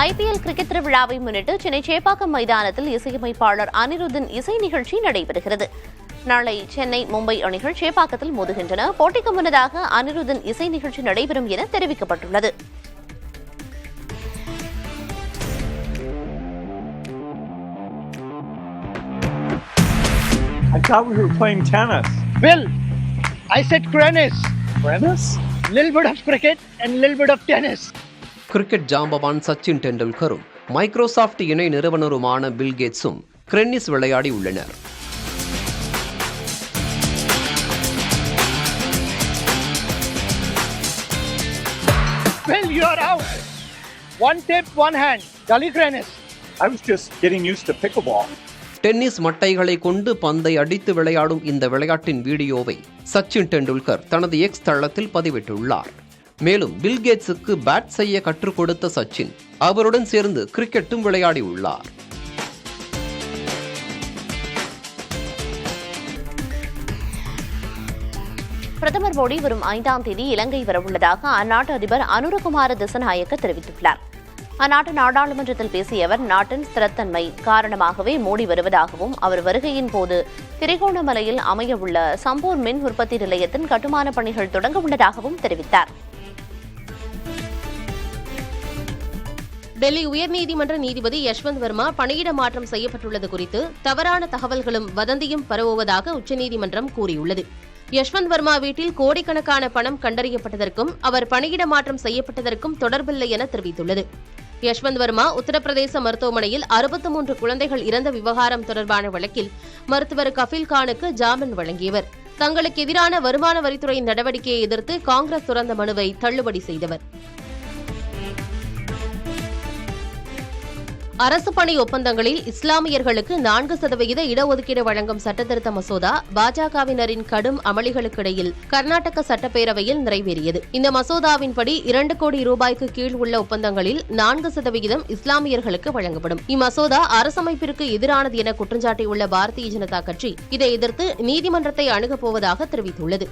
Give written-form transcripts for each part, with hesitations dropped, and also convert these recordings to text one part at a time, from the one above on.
IPL cricket திருவிழாவை முன்னிட்டு சென்னை சேப்பாக்கம் மைதானத்தில் இசையமைப்பாளர் அனிருத்தின் இசை நிகழ்ச்சி நடைபெறுகிறது. நாளை சென்னை மும்பை அணிகள் சேப்பாக்கத்தில் மோதுகின்றன. போட்டிக்கு முன்னதாக அனிருத்தின் இசை நிகழ்ச்சி நடைபெறும் என தெரிவிக்கப்பட்டுள்ளது. I thought we were playing tennis. Bill, I said tennis. Tennis? Little bit of cricket and little bit of tennis. Cricket Jambavan Sachin டெண்டுல்கரும் Microsoft இணை நிறுவனருமான பில் கேட்ஸும் டென்னிஸ் விளையாடி உள்ளனர். Bill, you are out. One tip, one hand. Gully tennis. I was just getting used to pickleball. Tennis மட்டைகளை கொண்டு பந்தை அடித்து விளையாடும் இந்த விளையாட்டின் வீடியோவை சச்சின் டெண்டுல்கர் தனது எக்ஸ் தளத்தில் பதிவிட்டுள்ளார். மேலும் பில் கேட்ஸுக்கு பேட் செய்ய கற்றுக் கொடுத்த சச்சின் அவருடன் சேர்ந்து கிரிக்கெட்டும் விளையாடியுள்ளார். பிரதமர் மோடி வரும் 5ஆம் தேதி இலங்கை வரவுள்ளதாக அந்நாட்டு அதிபர் அனுரகுமார திசநாயக்க தெரிவித்துள்ளார். அந்நாட்டு நாடாளுமன்றத்தில் பேசிய அவர், நாட்டின் ஸ்திரத்தன்மை காரணமாகவே மோடி வருவதாகவும், அவர் வருகையின் போது திரிகோணமலையில் அமையவுள்ள சம்போர் மின் உற்பத்தி நிலையத்தின் கட்டுமான பணிகள் தொடங்க உள்ளதாகவும் தெரிவித்தார். டெல்லி உயர்நீதிமன்ற நீதிபதி யஷ்வந்த் வர்மா பணியிட மாற்றம் செய்யப்பட்டுள்ளது குறித்து தவறான தகவல்களும் வதந்தியும் பரவுவதாக உச்சநீதிமன்றம் கூறியுள்ளது. யஷ்வந்த் வர்மா வீட்டில் கோடிக்கணக்கான பணம் கண்டறியப்பட்டதற்கும் அவர் பணியிட மாற்றம் செய்யப்பட்டதற்கும் தொடர்பில்லை என தெரிவித்துள்ளது. யஷ்வந்த் வர்மா உத்தரப்பிரதேச மருத்துவமனையில் 63 குழந்தைகள் இறந்த விவகாரம் தொடர்பான வழக்கில் மருத்துவர் கஃபீல் கானுக்கு ஜாமீன் வழங்கியவர். தங்களுக்கு எதிரான வருமான வரித்துறையின் நடவடிக்கையை எதிர்த்து காங்கிரஸ் துறந்த மனுவை தள்ளுபடி செய்தவர். அரசு பணி ஒப்பந்தங்களில் இஸ்லாமியர்களுக்கு 4% இடஒதுக்கீடு வழங்கும் சட்டத்திருத்த மசோதா பாஜகவினரின் கடும் அமளிகளுக்கிடையில் கர்நாடக சட்டப்பேரவையில் நிறைவேறியது. இந்த மசோதாவின்படி 2 கோடி ரூபாய்க்கு கீழ் உள்ள ஒப்பந்தங்களில் 4% இஸ்லாமியர்களுக்கு வழங்கப்படும். இம்மசோதா அரசமைப்பிற்கு எதிரானது என குற்றஞ்சாட்டியுள்ள பாரதிய ஜனதா கட்சி இதை எதிர்த்து நீதிமன்றத்தை அணுகப் போவதாக தெரிவித்துள்ளது.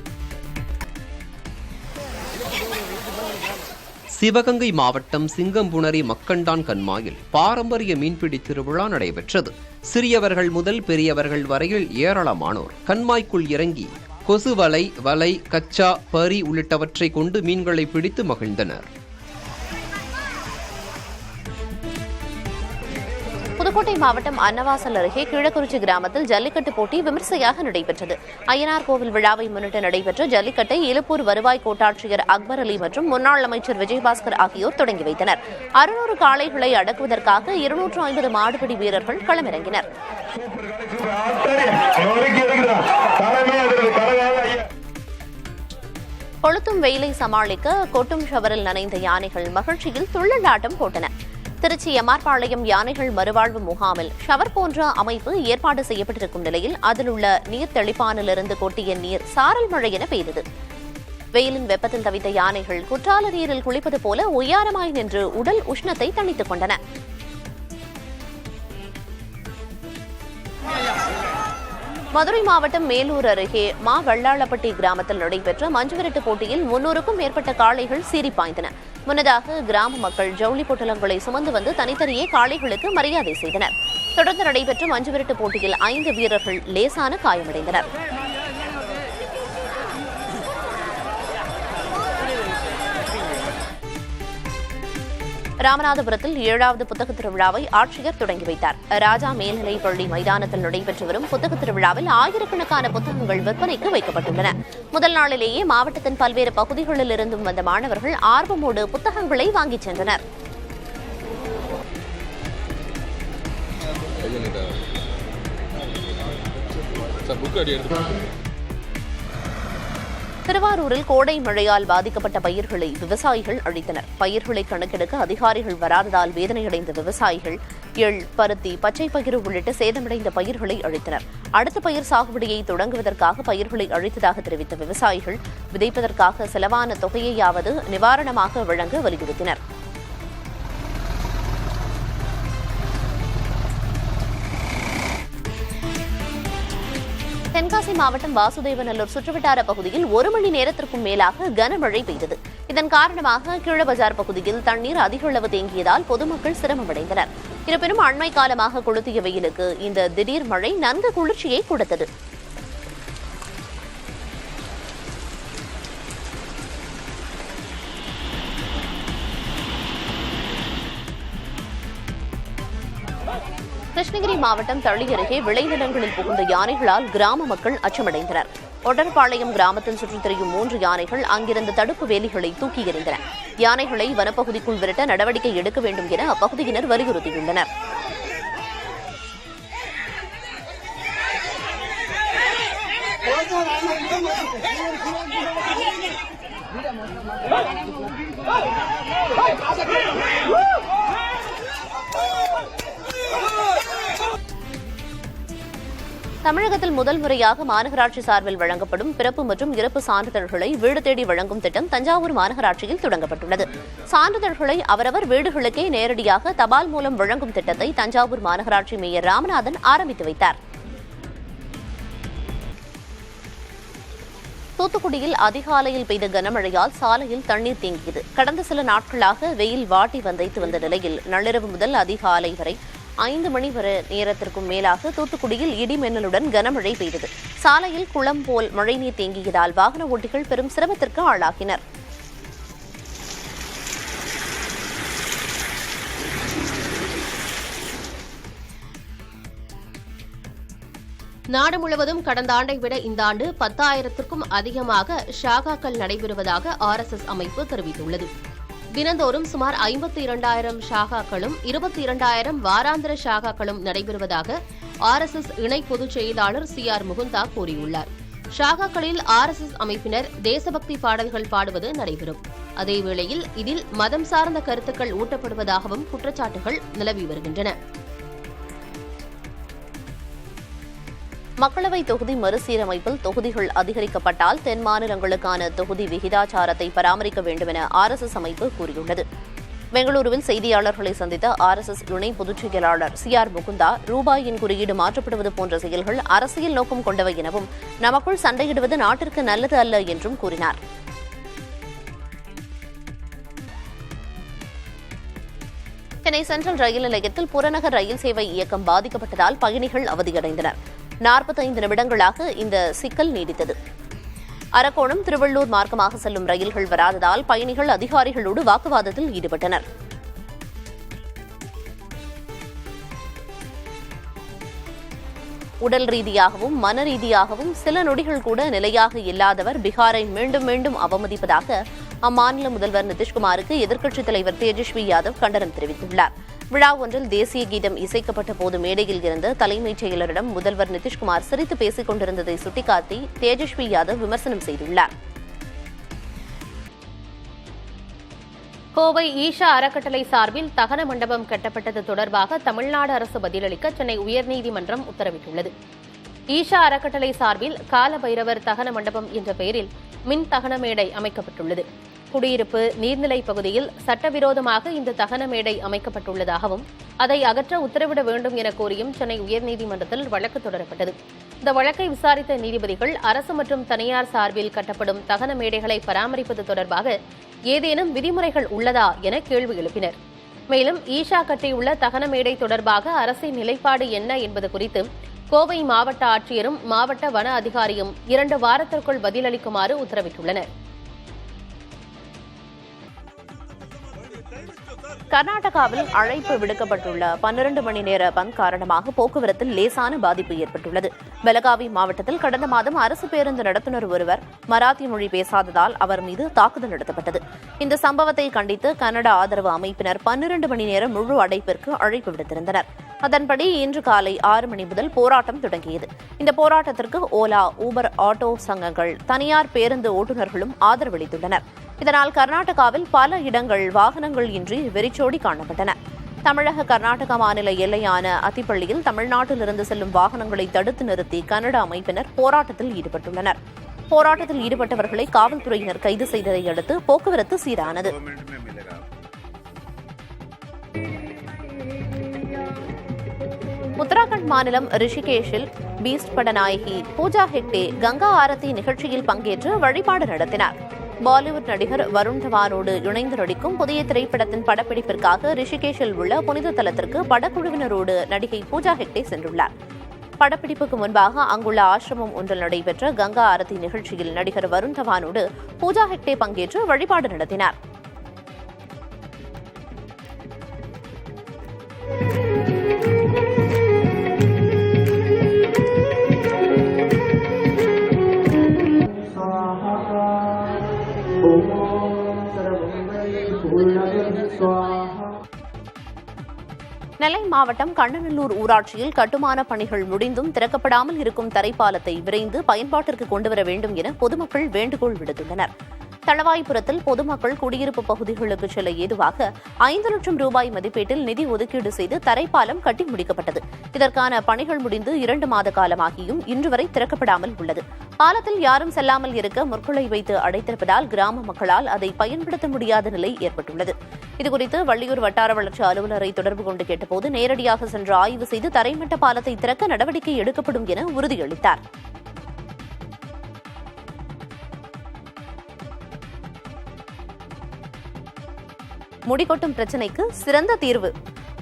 சிவகங்கை மாவட்டம் சிங்கம்புணரி மக்கண்டான் கண்மாயில் பாரம்பரிய மீன்பிடி திருவிழா நடைபெற்றது. சிறியவர்கள் முதல் பெரியவர்கள் வரையில் ஏராளமானோர் கண்மாய்க்குள் இறங்கி கொசு வலை, வலை, கச்சா, பரி உள்ளிட்டவற்றை கொண்டு மீன்களை பிடித்து மகிழ்ந்தனர். புதுக்கோட்டை மாவட்டம் அன்னவாசல் அருகே கீழக்குறிச்சி கிராமத்தில் ஜல்லிக்கட்டு போட்டி விமர்சையாக நடைபெற்றது. அய்யனார் கோவில் விழாவை முன்னிட்டு நடைபெற்ற ஜல்லிக்கட்டை இலுப்பூர் வருவாய் கோட்டாட்சியர் அக்பர் அலி மற்றும் முன்னாள் அமைச்சர் விஜயபாஸ்கர் ஆகியோர் தொடங்கி வைத்தனர். 600 காளைகளை அடக்குவதற்காக 250 மாடுபிடி வீரர்கள் களமிறங்கினர். கொளுத்தும் வெயிலை சமாளிக்க கொட்டும் ஷவரில் நனைந்த யானைகள் மகிழ்ச்சியில் துள்ளலாட்டம் போட்டன. திருச்சி எம்ஆர்பாளையம் யானைகள் மறுவாழ்வு முகாமில் ஷவர் போன்ற அமைப்பு ஏற்பாடு செய்யப்பட்டிருக்கும் நிலையில் அதில் உள்ள நீர் தெளிப்பானிலிருந்து கொட்டிய நீர் சாரல் மழை என பெய்தது. வெயிலின் வெப்பத்தில் தவித்த யானைகள் குற்றால நீரில் குளிப்பது போல உயரமாய் நின்று உடல் உஷ்ணத்தை தணித்துக் கொண்டன. மதுரை மாவட்டம் மேலூர் அருகே மா வெள்ளாளப்பட்டி கிராமத்தில் நடைபெற்ற மஞ்சுவிரட்டு போட்டியில் 300க்கும் மேற்பட்ட காளைகள் சீறி பாய்ந்தன. முன்னதாக கிராம மக்கள் ஜவுளி பொட்டலங்களை சுமந்து வந்து தனித்தனியே காளைகளுக்கு மரியாதை செய்தனர். தொடர்ந்து நடைபெற்ற மஞ்சுவிரட்டு போட்டியில் 5 வீரர்கள் லேசான காயமடைந்தனர். ராமநாதபுரத்தில் 7வது புத்தக திருவிழாவை ஆட்சியர் தொடங்கி வைத்தார். ராஜா மேல்நிலைப் பள்ளி மைதானத்தில் நடைபெற்று வரும் புத்தக திருவிழாவில் ஆயிரக்கணக்கான புத்தகங்கள் விற்பனைக்கு வைக்கப்பட்டுள்ளன. முதல் நாளிலேயே மாவட்டத்தின் பல்வேறு பகுதிகளில் இருந்தும் வந்த மாணவர்கள் ஆர்வமோடு புத்தகங்களை வாங்கிச் சென்றனர். திருவாரூரில் கோடை மழையால் பாதிக்கப்பட்ட பயிர்களை விவசாயிகள் அழித்தனர். பயிர்களை கணக்கெடுக்க அதிகாரிகள் வராததால் வேதனையடைந்த விவசாயிகள் எள், பருத்தி, பச்சை பயிறு உள்ளிட்ட சேதமடைந்த பயிர்களை அழித்தனர். அடுத்த பயிர் சாகுபடியை தொடங்குவதற்காக பயிர்களை அழித்ததாக தெரிவித்த விவசாயிகள் விதைப்பதற்காக செலவான தொகையையாவது நிவாரணமாக வழங்க வலியுறுத்தினர். தென்காசி மாவட்டம் வாசுதேவநல்லூர் சுற்றுவட்டார பகுதியில் 1 மணி நேரத்திற்கும் மேலாக கனமழை பெய்தது. இதன் காரணமாக கீழபஜார் பகுதியில் தண்ணீர் அதிக அளவு தேங்கியதால் பொதுமக்கள் சிரமமடைந்தனர். இருப்பினும் அண்மை காலமாக கொளுத்திய வெயிலுக்கு இந்த திடீர் மழை நன்கு குளிர்ச்சியை கொடுத்தது. கிருஷ்ணகிரி மாவட்டம் தளி அருகே விளைநிலங்களில் புகுந்த யானைகளால் கிராம மக்கள் அச்சமடைந்தனர். ஒட்டர்பாளையம் கிராமத்தில் சுற்றித் திரியும் 3 யானைகள் அங்கிருந்த தடுப்பு வேலிகளை தூக்கி எறிந்தன. யானைகளை வனப்பகுதிக்குள் விரட்ட நடவடிக்கை எடுக்க வேண்டும் என அப்பகுதியினர் வலியுறுத்தியுள்ளனர். தமிழகத்தில் முதல் முறையாக மாநகராட்சி சார்பில் வழங்கப்படும் பிறப்பு மற்றும் இறப்பு சான்றிதழ்களை வீடு தேடி வழங்கும் திட்டம் தஞ்சாவூர் மாநகராட்சியில் தொடங்கப்பட்டுள்ளது. சான்றிதழ்களை அவரவர் வீடுகளுக்கே நேரடியாக தபால் மூலம் வழங்கும் திட்டத்தை தஞ்சாவூர் மாநகராட்சி மேயர் ராமநாதன் ஆரம்பித்து வைத்தார். தூத்துக்குடியில் அதிகாலையில் பெய்த கனமழையால் சாலையில் தண்ணீர் தேங்கியது. கடந்த சில நாட்களாக வெயில் வாட்டி வந்தைத்து வந்த நிலையில் நள்ளிரவு முதல் அதிகாலை வரை 5 மணி வரை நேரத்திற்கும் மேலாக தூத்துக்குடியில் இடி மின்னலுடன் கனமழை பெய்தது. சாலையில் குளம் போல் மழைநீர் தேங்கியதால் வாகன ஓட்டிகள் பெரும் சிரமத்திற்கு ஆளாகினர். நாடு முழுவதும் கடந்த ஆண்டை விட இந்த ஆண்டு 10,000க்கும் அதிகமாக ஷாகாக்கள் நடைபெறுவதாக RSS அமைப்பு தெரிவித்துள்ளது. தினந்தோறும் சுமார் 52,000 ஷாகாக்களும் 22,000 வாராந்திர ஷாகாக்களும் நடைபெறுவதாக RSS இணை பொதுச் செயலாளர் CR முகுந்தா கூறியுள்ளார். ஷாகாக்களில் RSS அமைப்பினர் தேசபக்தி பாடல்கள் பாடுவது நடைபெறும். அதேவேளையில் இதில் மதம் சார்ந்த கருத்துக்கள் ஊட்டப்படுவதாகவும் குற்றச்சாட்டுகள் நிலவி வருகின்றன. மக்களவை தொகுதி மறுசீரமைப்பில் தொகுதிகள் அதிகரிக்கப்பட்டால் தென் மாநிலங்களுக்கான தொகுதி விகிதாச்சாரத்தை பராமரிக்க வேண்டும் என RSS அமைப்பு கூறியுள்ளது. பெங்களூருவில் செய்தியாளர்களை சந்தித்த RSS இணை பொதுச் செயலாளர் CR முகுந்தா, ரூபாயின் குறியீடு மாற்றப்படுவது போன்ற செயல்கள் அரசியல் நோக்கம் கொண்டவை எனவும் நமக்குள் சண்டையிடுவது நாட்டிற்கு நல்லது அல்ல என்றும் கூறினார். சென்னை சென்ட்ரல் ரயில் நிலையத்தில் புறநகர் ரயில் சேவை இயக்கம் பாதிக்கப்பட்டதால் பயணிகள் அவதியடைந்தனர். 45 நிமிடங்களாக இந்த சிக்கல் நீடித்தது. அரக்கோணம் திருவள்ளூர் மார்க்கமாக செல்லும் ரயில்கள் வராததால் பயணிகள் அதிகாரிகளோடு வாக்குவாதத்தில் ஈடுபட்டனர். உடல் ரீதியாகவும் மன ரீதியாகவும் சில நொடிகள் கூட நிலையாக இல்லாதவர் பீகாரை மீண்டும் மீண்டும் அவமதிப்பதாக அம்மாநில முதல்வர் நிதிஷ்குமாருக்கு எதிர்க்கட்சித் தலைவர் தேஜஸ்வி யாதவ் கண்டனம் தெரிவித்துள்ளார். விழா ஒன்றில் தேசிய கீதம் இசைக்கப்பட்ட போது மேடையில் இருந்த தலைமைச் செயலரிடம் முதல்வர் நிதிஷ்குமார் சிரித்து பேசிக் கொண்டிருந்ததை சுட்டிக்காட்டி தேஜஸ்வி யாதவ் விமர்சனம் செய்துள்ளார். கோவை ஈஷா அறக்கட்டளை சார்பில் தகன மண்டபம் கட்டப்பட்டது தொடர்பாக தமிழ்நாடு அரசு பதிலளிக்க சென்னை உயர்நீதிமன்றம் உத்தரவிட்டுள்ளது. ஈஷா அறக்கட்டளை சார்பில் கால பைரவர் தகன மண்டபம் என்ற பெயரில் மின் தகன மேடை அமைக்கப்பட்டுள்ளது. குடியிருப்பு நீர்நிலை பகுதியில் சட்டவிரோதமாக இந்த தகன மேடை அமைக்கப்பட்டுள்ளதாகவும் அதை அகற்ற உத்தரவிட வேண்டும் என கோரியும் சென்னை உயர்நீதிமன்றத்தில் வழக்கு தொடரப்பட்டது. இந்த வழக்கை விசாரித்த நீதிபதிகள் அரசு மற்றும் தனியார் சார்பில் கட்டப்படும் தகன மேடைகளை பராமரிப்பது தொடர்பாக ஏதேனும் விதிமுறைகள் உள்ளதா என கேள்வி எழுப்பினர். மேலும் ஈஷா கட்டியுள்ள தகன மேடை தொடர்பாக அரசின் நிலைப்பாடு என்ன என்பது குறித்து கோவை மாவட்ட ஆட்சியரும் மாவட்ட வன அதிகாரியும் 2 வாரத்திற்குள் பதிலளிக்குமாறு உத்தரவிட்டுள்ளனர். கர்நாடகாவில் அழைப்பு விடுக்கப்பட்டுள்ள 12 மணி நேர பந்த் காரணமாக போக்குவரத்தில் லேசான பாதிப்பு ஏற்பட்டுள்ளது. பெலகாவி மாவட்டத்தில் கடந்த மாதம் அரசு பேருந்து நடத்துனர் ஒருவர் மராத்தி மொழி பேசாததால் அவர் மீது தாக்குதல் நடத்தப்பட்டது. இந்த சம்பவத்தை கண்டித்து கன்னட ஆதரவு அமைப்பினர் 12 மணி நேர முழு அடைப்பிற்கு அழைப்பு விடுத்திருந்தனர். அதன்படி இன்று காலை 6 மணி முதல் போராட்டம் தொடங்கியது. இந்த போராட்டத்திற்கு ஓலா, ஊபர் ஆட்டோ சங்கங்கள், தனியார் பேருந்து ஓட்டுநர்களும் ஆதரவளித்துள்ளனர். இதனால் கர்நாடகாவில் பல இடங்கள் வாகனங்கள் இன்றி வெறிச்சோடி காணப்பட்டன. தமிழக கர்நாடக மாநில எல்லையான அத்திப்பள்ளியில் தமிழ்நாட்டிலிருந்து செல்லும் வாகனங்களை தடுத்து நிறுத்தி கன்னட அமைப்பினர் போராட்டத்தில் ஈடுபட்டுள்ளனர். போராட்டத்தில் ஈடுபட்டவர்களை காவல்துறையினர் கைது செய்ததை அடுத்து போக்குவரத்து சீரானது. உத்தராகண்ட் மாநிலம் ரிஷிகேஷில் பீஸ்ட் பட நாயகி பூஜா ஹெக்டே கங்கா ஆரத்தி நிகழ்ச்சியில் பங்கேற்று வழிபாடு நடத்தினார். பாலிவுட் நடிகர் வருண் தவானோடு இணைந்து நடிக்கும் புதிய திரைப்படத்தின் படப்பிடிப்பிற்காக ரிஷிகேஷில் உள்ள புனித தலத்திற்கு படக்குழுவினரோடு நடிகை பூஜா ஹெக்டே சென்றுள்ளார். படப்பிடிப்புக்கு முன்பாக அங்குள்ள ஆசிரமம் ஒன்றில் நடைபெற்ற கங்கா ஆரத்தி நிகழ்ச்சியில் நடிகர் வருண் தவானோடு பூஜா ஹெக்டே பங்கேற்று வழிபாடு நடத்தினார். நெல்லை மாவட்டம் கண்ணநல்லூர் ஊராட்சியில் கட்டுமான பணிகள் முடிந்தும் திறக்கப்படாமல் இருக்கும் தரைப்பாலத்தை விரைந்து பயன்பாட்டிற்கு கொண்டுவர வேண்டும் என பொதுமக்கள் வேண்டுகோள் விடுத்துள்ளனர். தளவாய்புரத்தில் பொதுமக்கள் குடியிருப்பு பகுதிகளுக்கு செல்ல ஏதுவாக 5 லட்சம் ரூபாய் மதிப்பீட்டில் நிதி ஒதுக்கீடு செய்து தரைப்பாலம் கட்டி முடிக்கப்பட்டது. இதற்கான பணிகள் முடிந்து 2 மாத காலமாகியும் இன்று வரை திறக்கப்படாமல் உள்ளது. பாலத்தில் யாரும் செல்லாமல் இருக்க முற்களை வைத்து அடைத்திருப்பதால் கிராம மக்களால் அதை பயன்படுத்த முடியாத நிலை ஏற்பட்டுள்ளது. இதுகுறித்து வள்ளியூர் வட்டார வளர்ச்சி அலுவலரை தொடர்பு கொண்டு கேட்டபோது நேரடியாக சென்று ஆய்வு செய்து தரைமட்ட பாலத்தை திறக்க நடவடிக்கை எடுக்கப்படும் என உறுதியளித்தார். முடிகொட்டும் பிரச்சினைக்கு சிறந்த தீர்வு.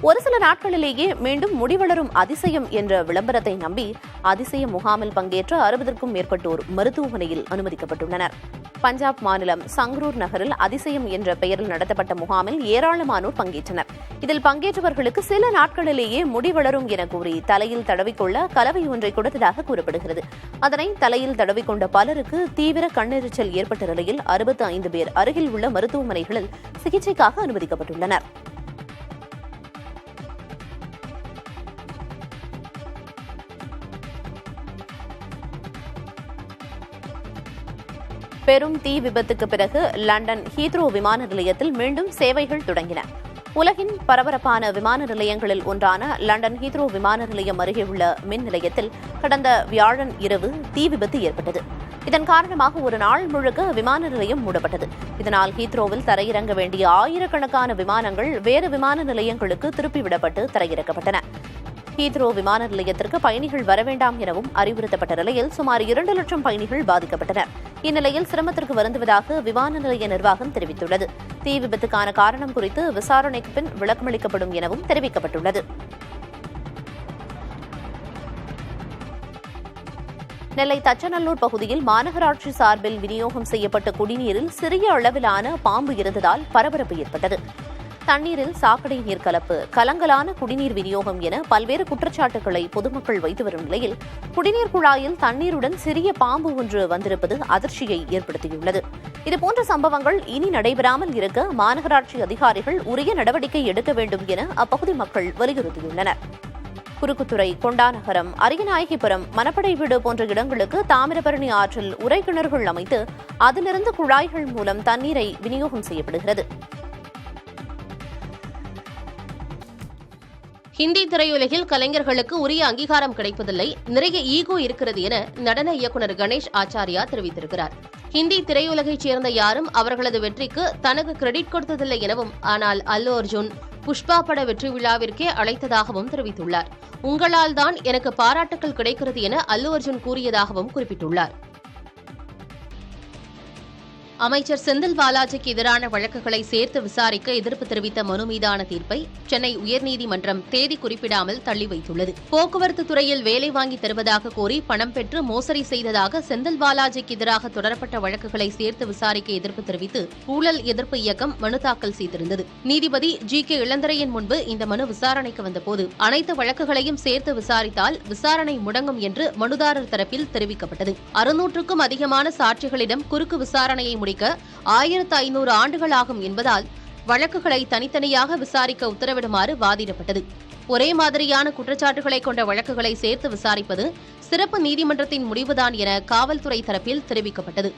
ஒரு சில நாட்களிலேயே மீண்டும் முடிவளரும் அதிசயம் என்ற விளம்பரத்தை நம்பி அதிசய முகாமில் பங்கேற்ற 60க்கும் மேற்பட்டோர் மருத்துவமனையில் அனுமதிக்கப்பட்டுள்ளனர். பஞ்சாப் மாநிலம் சங்ரூர் நகரில் அதிசயம் என்ற பெயரில் நடத்தப்பட்ட முகாமில் ஏராளமானோர் பங்கேற்றனர். இதில் பங்கேற்றவர்களுக்கு சில நாட்களிலேயே முடிவளரும் என கூறி தலையில் தடவிக்கொள்ள கலவை ஒன்றை கொடுத்ததாக கூறப்படுகிறது. அதனை தலையில் தடவிக்கொண்ட பலருக்கு தீவிர கண்ணெரிச்சல் ஏற்பட்ட நிலையில் 65 பேர் அருகில் உள்ள மருத்துவமனைகளில் சிகிச்சைக்காக அனுமதிக்கப்பட்டுள்ளனர். பெரும் தீ விபத்துக்கு பிறகு லண்டன் ஹீத்ரோ விமான நிலையத்தில் மீண்டும் சேவைகள் தொடங்கின. உலகின் பரபரப்பான விமான நிலையங்களில் ஒன்றான லண்டன் ஹீத்ரோ விமான நிலையம் அருகே உள்ள மின் நிலையத்தில் கடந்த வியாழன் இரவு தீ விபத்து ஏற்பட்டது. இதன் காரணமாக ஒரு நாள் முழுக்க விமான நிலையம் மூடப்பட்டது. இதனால் ஹீத்ரோவில் தரையிறங்க வேண்டிய ஆயிரக்கணக்கான விமானங்கள் வேறு விமான நிலையங்களுக்கு திருப்பிவிடப்பட்டு தரையிறக்கப்பட்டன. ஹீத்ரோ விமான நிலையத்திற்கு பயணிகள் வரவேண்டாம் எனவும் அறிவுறுத்தப்பட்ட நிலையில் சுமார் 2 லட்சம் பயணிகள் பாதிக்கப்பட்டனர். இந்நிலையில் சிரமத்திற்கு வருந்துவதாக விமான நிலைய நிர்வாகம் தெரிவித்துள்ளது. தீ விபத்துக்கான காரணம் குறித்து விசாரணைக்கு பின் விளக்கமளிக்கப்படும் எனவும் தெரிவிக்கப்பட்டுள்ளது. நெல்லை தச்சநல்லூர் பகுதியில் மாநகராட்சி சார்பில் விநியோகம் செய்யப்பட்ட குடிநீரில் சிறிய அளவிலான பாம்பு இருந்ததால் பரபரப்பு ஏற்பட்டது. தண்ணீரில் சாக்கடை நீர் கலப்பு, கலங்கலான குடிநீர் விநியோகம் என பல்வேறு குற்றச்சாட்டுகளை பொதுமக்கள் வைத்து வரும் நிலையில் குடிநீர் குழாயில் தண்ணீருடன் சிறிய பாம்பு ஒன்று வந்திருப்பது அதிர்ச்சியை ஏற்படுத்தியுள்ளது. இதுபோன்ற சம்பவங்கள் இனி நடைபெறாமல் இருக்க மாநகராட்சி அதிகாரிகள் உரிய நடவடிக்கை எடுக்க வேண்டும் என அப்பகுதி மக்கள் வலியுறுத்தியுள்ளனர். குறுக்குத்துறை, கொண்டாநகரம், அரியநாயகிபுரம், மணப்படை வீடு போன்ற இடங்களுக்கு தாமிரபரணி ஆற்றில் உறைகிணறுகள் அமைத்து அதிலிருந்து குழாய்கள் மூலம் தண்ணீரை விநியோகம் செய்யப்படுகிறது. ஹிந்தி திரையுலகில் கலைஞர்களுக்கு உரிய அங்கீகாரம் கிடைப்பதில்லை, நிறைய ஈகோ இருக்கிறது என நடன இயக்குநர் கணேஷ் ஆச்சாரியா தெரிவித்திருக்கிறார். ஹிந்தி திரையுலகைச் சேர்ந்த யாரும் அவர்களது வெற்றிக்கு தனக்கு கிரெடிட் கொடுத்ததில்லை எனவும், ஆனால் அல்லு அர்ஜுன் புஷ்பா பட வெற்றி விழாவிற்கே அழைத்ததாகவும் தெரிவித்துள்ளார். உங்களால் தான் எனக்கு பாராட்டுக்கள் கிடைக்கிறது என அல்லு அர்ஜுன் கூறியதாகவும் குறிப்பிட்டுள்ளார். அமைச்சர் செந்தில் பாலாஜிக்கு எதிரான வழக்குகளை சேர்த்து விசாரிக்க எதிர்ப்பு தெரிவித்த மனு மீதான தீர்ப்பை சென்னை உயர்நீதிமன்றம் தேதி குறிப்பிடாமல் தள்ளி வைத்துள்ளது. போக்குவரத்து துறையில் வேலை வாங்கி தருவதாக கோரி பணம் பெற்று மோசடி செய்ததாக செந்தில் பாலாஜிக்கு எதிராக தொடரப்பட்ட வழக்குகளை சேர்த்து விசாரிக்க எதிர்ப்பு தெரிவித்து ஊழல் எதிர்ப்பு இயக்கம் மனு தாக்கல் செய்திருந்தது. நீதிபதி ஜி.கே. இளந்திரையன் முன்பு இந்த மனு விசாரணைக்கு வந்தபோது அனைத்து வழக்குகளையும் சேர்த்து விசாரித்தால் விசாரணை முடங்கும் என்று மனுதாரர் தரப்பில் தெரிவிக்கப்பட்டது. 600க்கும் அதிகமான சாட்சிகளிடம் குறுக்கு விசாரணையை முடிக்க 1500 ஆண்டுகள் ஆகும் என்பதால் வழக்குகளை தனித்தனியாக விசாரிக்க உத்தரவிடுமாறு வாதிடப்பட்டது. ஒரே மாதிரியான குற்றச்சாட்டுகளை கொண்ட வழக்குகளை சேர்த்து விசாரிப்பது சிறப்பு நீதிமன்றத்தின் முடிவுதான் என காவல்துறை தரப்பில் தெரிவிக்கப்பட்டது.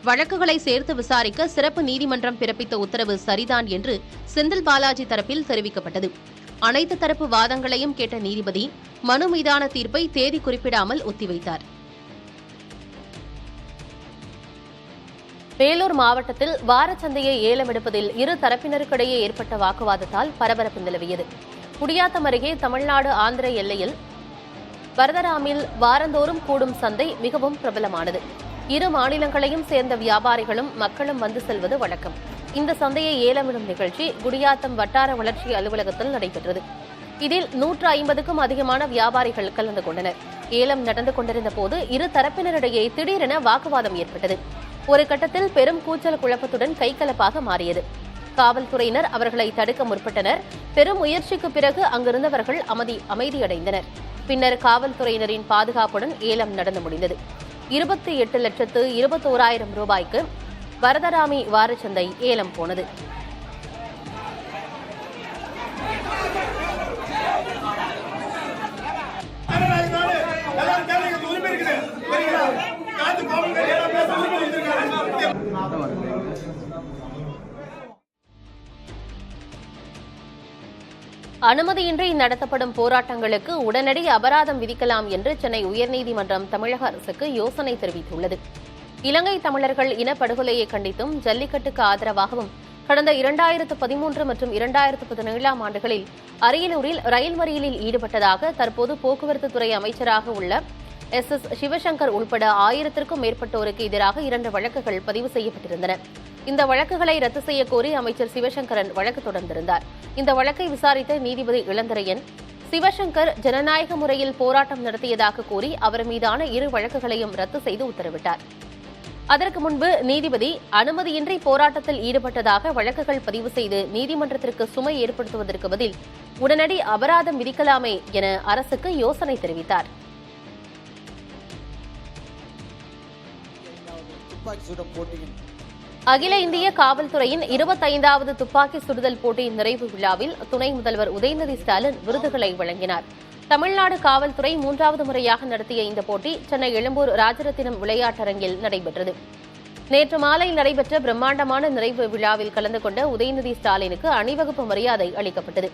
வழக்குகளை சேர்த்து விசாரிக்க சிறப்பு நீதிமன்றம் பிறப்பித்த உத்தரவு சரிதான் என்று செந்தில் பாலாஜி தரப்பில் தெரிவிக்கப்பட்டது. அனைத்து தரப்பு வாதங்களையும் கேட்ட நீதிபதி மனு மீதான தீர்ப்பை தேதி குறிப்பிடாமல் ஒத்திவைத்தார். வேலூர் மாவட்டத்தில் வாரச்சந்தையை ஏலமெடுப்பதில் இரு தரப்பினருக்கிடையே ஏற்பட்ட வாக்குவாதத்தால் பரபரப்பு நிலவியது. குடியாத்தம் அருகே தமிழ்நாடு ஆந்திர எல்லையில் வரதராமில் வாரந்தோறும் கூடும் சந்தை மிகவும் பிரபலமானது. இரு மாநிலங்களையும் சேர்ந்த வியாபாரிகளும் மக்களும் வந்து செல்வது வழக்கம். இந்த சந்தையை ஏலமிடும் நிகழ்ச்சி குடியாத்தம் வட்டார வளர்ச்சி அலுவலகத்தில் நடைபெற்றது. இதில் 150க்கும் அதிகமான வியாபாரிகள் கலந்து கொண்டனர். ஏலம் நடந்து கொண்டிருந்த போது இரு தரப்பினரிடையே திடீரென வாக்குவாதம் ஏற்பட்டது. ஒரு கட்டத்தில் பெரும் கூச்சல் குழப்பத்துடன் கைகலப்பாக மாறியது. காவல்துறையினர் அவர்களை தடுக்க முற்பட்டனர். பெரும் முயற்சிக்கு பிறகு அங்கிருந்தவர்கள் அமைதியடைந்தனர். பின்னர் காவல்துறையினரின் பாதுகாப்புடன் ஏலம் நடந்து முடிந்தது. 28,21,000 ரூபாய்க்கு வரதராமி வாரச்சந்தை ஏலம் போனது. அனுமதியின்றி நடத்தப்படும் போராட்டங்களுக்கு உடனடி அபராதம் விதிக்கலாம் என்று சென்னை உயர்நீதிமன்றம் தமிழக அரசுக்கு யோசனை தெரிவித்துள்ளது. இலங்கை தமிழர்கள் இனப்படுகொலையை கண்டித்தும் ஜல்லிக்கட்டுக்கு ஆதரவாகவும் கடந்த 2013 மற்றும் 2017 ஆண்டுகளில் அரியலூரில் ரயில் மறியலில் ஈடுபட்டதாக தற்போது போக்குவரத்து துறை அமைச்சராக உள்ள SS சிவசங்கர் உள்பட 1000க்கும் மேற்பட்டோருக்கு எதிராக 2 வழக்குகள் பதிவு செய்யப்பட்டிருந்தன. இந்த வழக்குகளை ரத்து செய்யக்கோரி அமைச்சர் சிவசங்கரன் வழக்கு தொடர்ந்திருந்தார். இந்த வழக்கை விசாரித்த நீதிபதி இளந்திரையன் சிவசங்கர் ஜனநாயக முறையில் போராட்டம் நடத்தியதாக கூறி அவர் மீதான 2 வழக்குகளையும் ரத்து செய்து உத்தரவிட்டார். அதற்கு முன்பு நீதிபதி அனுமதியின்றி போராட்டத்தில் ஈடுபட்டதாக வழக்குகள் பதிவு செய்து நீதிமன்றத்திற்கு சுமை ஏற்படுத்துவதற்கு பதில் உடனடி அபராதம் விதிக்கலாமே என அரசுக்கு யோசனை தெரிவித்தார். அகில இந்திய காவல்துறையின் 25வது துப்பாக்கி சுடுதல் போட்டியின் நிறைவு விழாவில் துணை முதல்வர் உதயநிதி ஸ்டாலின் விருதுகளை வழங்கினார். தமிழ்நாடு காவல்துறை 3வது முறையாக நடத்திய இந்த போட்டி சென்னை எழும்பூர் ராஜரத்தினம் விளையாட்டரங்கில் நடைபெற்றது. நேற்று மாலை நடைபெற்ற பிரம்மாண்டமான நிறைவு விழாவில் கலந்து கொண்ட உதயநிதி ஸ்டாலினுக்கு அணிவகுப்பு மரியாதை அளிக்கப்பட்டது.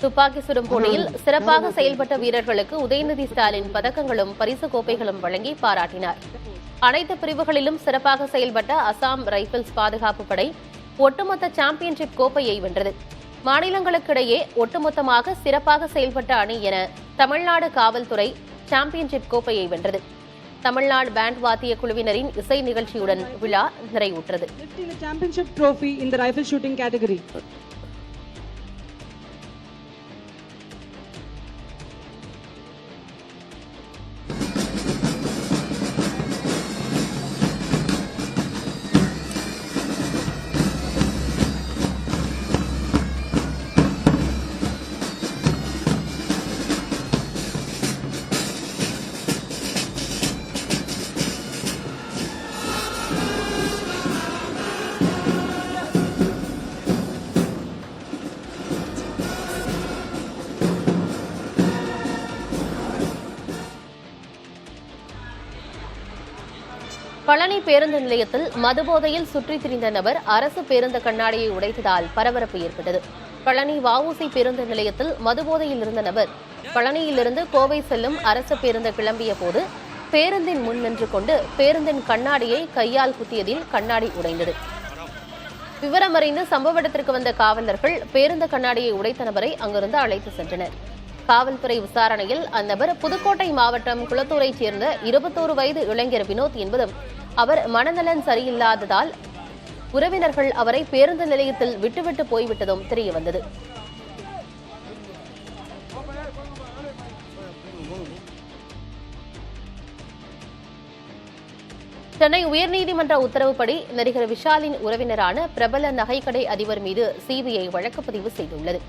துப்பாக்கி சுடும் போட்டியில் சிறப்பாக செயல்பட்ட வீரர்களுக்கு உதயநிதி ஸ்டாலின் பதக்கங்களும் பரிசு கோப்பைகளும் வழங்கி பாராட்டினார். அனைத்து பிரிவுகளிலும் சிறப்பாக செயல்பட்ட அசாம் ரைபிள்ஸ் பாதுகாப்பு படை ஒட்டுமொத்த சாம்பியன்ஷிப் கோப்பையை வென்றது. மாநிலங்களுக்கிடையே ஒட்டுமொத்தமாக சிறப்பாக செயல்பட்ட அணி என தமிழ்நாடு காவல்துறை சாம்பியன்ஷிப் கோப்பையை வென்றது. தமிழ்நாடு பேண்ட் வாத்திய குழுவினரின் இசை நிகழ்ச்சியுடன் விழா நிறைவுற்றது. பழனி பேருந்து நிலையத்தில் மதுபோதையில் சுற்றித் திரிந்த நபர் அரசு பேருந்து கண்ணாடியை உடைத்ததால் பரபரப்பு ஏற்பட்டது. பழனி வஉசி பேருந்து நிலையத்தில் மதுபோதையில் இருந்த நபர் பழனியிலிருந்து கோவை செல்லும் அரசு பேருந்து கிளம்பிய போது பேருந்தின் முன் நின்று கொண்டு பேருந்தின் கண்ணாடியை கையால் குத்தியதில் கண்ணாடி உடைந்தது. விவரமறிந்து சம்பவ இடத்திற்கு வந்த காவலர்கள் பேருந்து கண்ணாடியை உடைத்த நபரை அங்கிருந்து அழைத்து சென்றனர். காவல்துறை விசாரணையில் அந்நபர் புதுக்கோட்டை மாவட்டம் குளத்தூரைச் சேர்ந்த 21 வயது இளைஞர் வினோத் என்பதும் அவர் மனநலன் சரியில்லாததால் உறவினர்கள் அவரை பேருந்து நிலையத்தில் விட்டுவிட்டு போய்விட்டதும் தெரியவந்தது. சென்னை உயர்நீதிமன்ற உத்தரவுப்படி நடிகர் விஷாலின் உறவினரான பிரபல நகைக்கடை அதிபர் மீது சிபிஐ வழக்கு பதிவு செய்துள்ளது.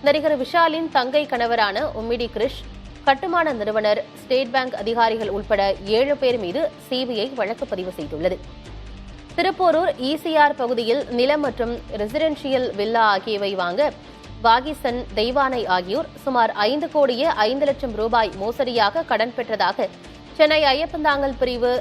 நடிகர் விஷாலின் தங்கை கணவரான உம்மிடி கிரிஷ், கட்டுமான நிறுவனர், ஸ்டேட் பேங்க் அதிகாரிகள் உட்பட 7 பேர் மீது சிபிஐ வழக்கு பதிவு செய்துள்ளது. திருப்போரூர் ECR பகுதியில் நிலம் மற்றும் ரெசிடென்ஷியல் வில்லா ஆகியவை வாங்க வாகிசன், தெய்வானை ஆகியோர் சுமார் 5 கோடியே 5 லட்சம் ரூபாய் மோசடியாக கடன் பெற்றதாக சென்னை ஐயப்பந்தாங்கல் பிரிவு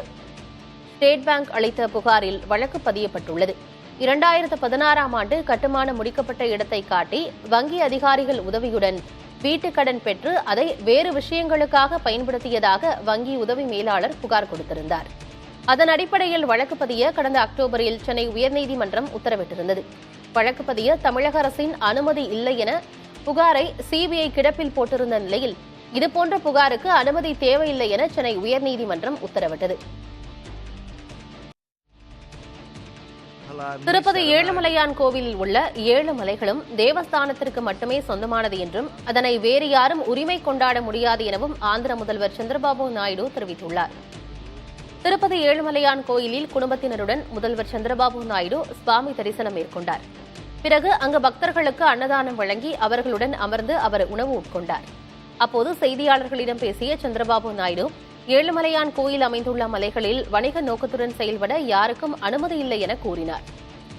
ஸ்டேட் பேங்க் அளித்த புகாரில் வழக்கு பதியப்பட்டுள்ளது. 2016ஆம் ஆண்டு கட்டுமானம் முடிக்கப்பட்ட இடத்தை காட்டி வங்கி அதிகாரிகள் உதவியுடன் வீட்டுக் கடன் பெற்று அதை வேறு விஷயங்களுக்காக பயன்படுத்தியதாக வங்கி உதவி மேலாளர் புகார் கொடுத்திருந்தார். அதன் அடிப்படையில் வழக்கு பதிய கடந்த அக்டோபரில் சென்னை உயர்நீதிமன்றம் உத்தரவிட்டிருந்தது. வழக்கு பதிய தமிழக அரசின் அனுமதி இல்லை என புகாரை சிபிஐ கிடப்பில் போட்டிருந்த நிலையில் இதுபோன்ற புகாருக்கு அனுமதி தேவையில்லை என சென்னை உயர்நீதிமன்றம் உத்தரவிட்டது. திருப்பதி ஏழுமலையான் கோவிலில் உள்ள 7 மலைகளும் தேவஸ்தானத்திற்கு மட்டுமே சொந்தமானது என்றும் அதனை வேறு யாரும் உரிமை கொண்டாட முடியாது எனவும் ஆந்திர முதல்வர் சந்திரபாபு நாயுடு தெரிவித்துள்ளார். திருப்பதி ஏழுமலையான் கோயிலில் குடும்பத்தினருடன் முதல்வர் சந்திரபாபு நாயுடு சுவாமி தரிசனம் மேற்கொண்டார். பிறகு அங்கு பக்தர்களுக்கு அன்னதானம் வழங்கி அவர்களுடன் அமர்ந்து அவர் உணவு உட்கொண்டார். அப்போது செய்தியாளர்களிடம் பேசிய சந்திரபாபு நாயுடு, ஏழுமலையான் கோயில் அமைந்துள்ள மலைகளில் வணிக நோக்கத்துடன் செயல்பட யாருக்கும் அனுமதி இல்லை என கூறினார்.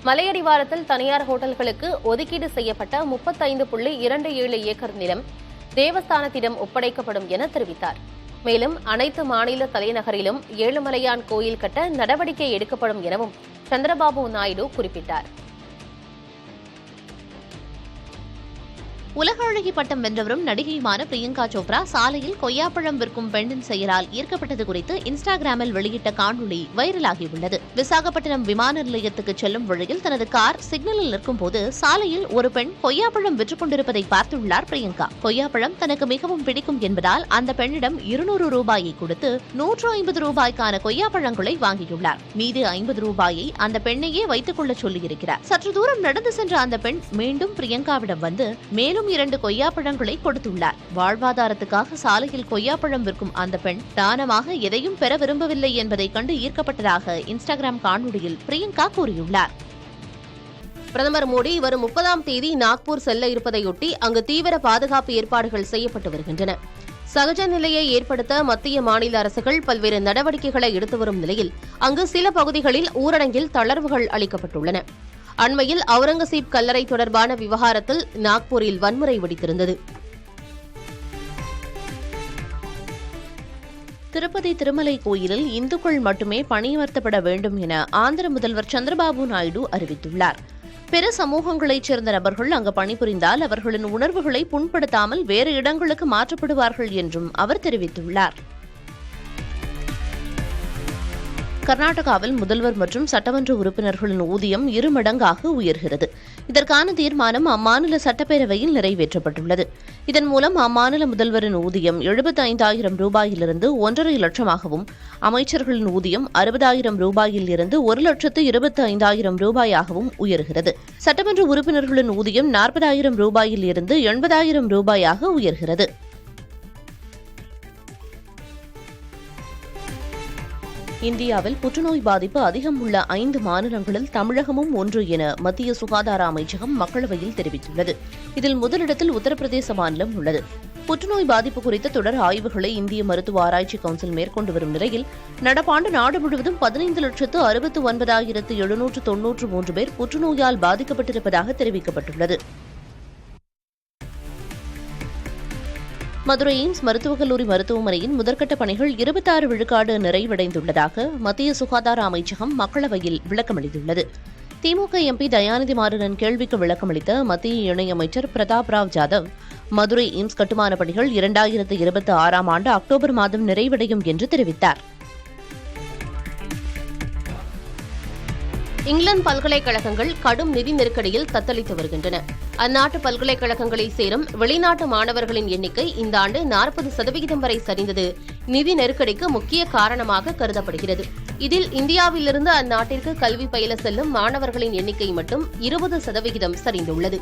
மலையடிவாரத்தில் தனியார் ஹோட்டல்களுக்கு ஒதுக்கீடு செய்யப்பட்ட 35.27 ஏக்கர் நிலம் தேவஸ்தானத்திடம் ஒப்படைக்கப்படும் என தெரிவித்தார். மேலும் அனைத்து மாநில தலைநகரிலும் ஏழுமலையான் கோயில் கட்ட நடவடிக்கை எடுக்கப்படும் எனவும் சந்திரபாபு நாயுடு குறிப்பிட்டார். உலக அழகி பட்டம் வென்றவரும் நடிகையுமான பிரியங்கா சோப்ரா சாலையில் கொய்யாப்பழம் விற்கும் பெண்ணின் செயலால் ஈர்க்கப்பட்டது குறித்து இன்ஸ்டாகிராமில் வெளியிட்ட காணொலி வைரலாகியுள்ளது. விசாகப்பட்டினம் விமான நிலையத்துக்கு செல்லும் வழியில் தனது கார் சிக்னலில் நிற்கும் போது சாலையில் ஒரு பெண் கொய்யாப்பழம் விற்றுக் கொண்டிருப்பதை பார்த்துள்ளார் பிரியங்கா. கொய்யாப்பழம் தனக்கு மிகவும் பிடிக்கும் என்பதால் அந்த பெண்ணிடம் 200 ரூபாயை கொடுத்து 150 ரூபாய்க்கான கொய்யாப்பழங்களை வாங்கியுள்ளார். மீது 50 ரூபாயை அந்த பெண்ணையே வைத்துக் கொள்ள சொல்லியிருக்கிறார். சற்று தூரம் நடந்து சென்ற அந்த பெண் மீண்டும் பிரியங்காவிடம் வந்து மேலும் 2 கொய்யாப்பழங்களை கொடுத்துள்ளார். வாழ்வாதாரத்துக்காக சாலையில் கொய்யாப்பழம் விற்கும் அந்த பெண் தானமாக எதையும் பெற விரும்பவில்லை என்பதை கண்டு ஈர்க்கப்பட்டதாக இன்ஸ்டாகிராம் காணொலியில் பிரியங்கா கூறியுள்ளார். பிரதமர் மோடி வரும் 30ஆம் தேதி நாக்பூர் செல்ல இருப்பதையொட்டி அங்கு தீவிர பாதுகாப்பு ஏற்பாடுகள் செய்யப்பட்டு வருகின்றன. சகஜ நிலையை ஏற்படுத்த மத்திய மாநில அரசுகள் பல்வேறு நடவடிக்கைகளை எடுத்து வரும் நிலையில் அங்கு சில பகுதிகளில் ஊரடங்கில் தளர்வுகள் அளிக்கப்பட்டுள்ளன. அண்மையில் அவுரங்கசீப் கல்லறை தொடர்பான விவகாரத்தில் நாக்பூரில் வன்முறை வெடித்திருந்தது. திருப்பதி திருமலை கோயிலில் இந்துக்கள் மட்டுமே பணியமர்த்தப்பட வேண்டும் என ஆந்திர முதல்வர் சந்திரபாபு நாயுடு அறிவித்துள்ளார். பிற சமூகங்களைச் சேர்ந்த நபர்கள் அங்கு பணிபுரிந்தால் அவர்களின் உணர்வுகளை புண்படுத்தாமல் வேறு இடங்களுக்கு மாற்றப்படுவார்கள் என்றும் அவர் தெரிவித்துள்ளார். கர்நாடகாவில் முதல்வர் மற்றும் சட்டமன்ற உறுப்பினர்களின் ஊதியம் 2 மடங்காக உயர்கிறது. இதற்கான தீர்மானம் அம்மாநில சட்டப்பேரவையில் நிறைவேற்றப்பட்டுள்ளது. இதன் மூலம் அம்மாநில முதல்வரின் ஊதியம் 75,000 ரூபாயிலிருந்து 1.5 லட்சமாகவும், அமைச்சர்களின் ஊதியம் 60,000 ரூபாயில் இருந்து 1,25,000 ரூபாயாகவும் உயர்கிறது. சட்டமன்ற உறுப்பினர்களின் ஊதியம் 40,000 ரூபாயில் இருந்து 80,000 ரூபாயாக உயர்கிறது. இந்தியாவில் புற்றுநோய் பாதிப்பு அதிகம் உள்ள 5 மாநிலங்களில் தமிழகமும் ஒன்று என மத்திய சுகாதார அமைச்சகம் மக்களவையில் தெரிவித்துள்ளது. இதில் முதலிடத்தில் உத்தரப்பிரதேச மாநிலம் உள்ளது. புற்றுநோய் பாதிப்பு குறித்த தொடர் ஆய்வுகளை இந்திய மருத்துவ ஆராய்ச்சி கவுன்சில் மேற்கொண்டு வரும் நிலையில் நடப்பாண்டு நாடு முழுவதும் 15,69,793 பேர் புற்றுநோயால் பாதிக்கப்பட்டிருப்பதாக தெரிவிக்கப்பட்டுள்ளது. மதுரை எய்ம்ஸ் மருத்துவக் கல்லூரி மருத்துவமனையின் முதற்கட்ட பணிகள் 26 விழுக்காடு நிறைவடைந்துள்ளதாக மத்திய சுகாதார அமைச்சகம் மக்களவையில் விளக்கமளித்துள்ளது. திமுக எம்பி தயாநிதி மாறனின் கேள்விக்கு விளக்கமளித்த மத்திய இணையமைச்சர் பிரதாப் ராவ் ஜாதவ், மதுரை எய்ம்ஸ் கட்டுமான பணிகள் 2026ஆம் ஆண்டு அக்டோபர் மாதம் நிறைவடையும் என்று தெரிவித்தார். இங்கிலாந்து பல்கலைக்கழகங்கள் கடும் நிதி நெருக்கடியில் தத்தளித்து வருகின்றன. அந்நாட்டு பல்கலைக்கழகங்களில் சேரும் வெளிநாட்டு மாணவர்களின் எண்ணிக்கை இந்த ஆண்டு 40% வரை சரிந்தது நிதி நெருக்கடிக்கு முக்கிய காரணமாக கருதப்படுகிறது. இதில் இந்தியாவிலிருந்து அந்நாட்டிற்கு கல்வி பயில செல்லும் மாணவர்களின் எண்ணிக்கை மட்டும் 20% சரிந்துள்ளது.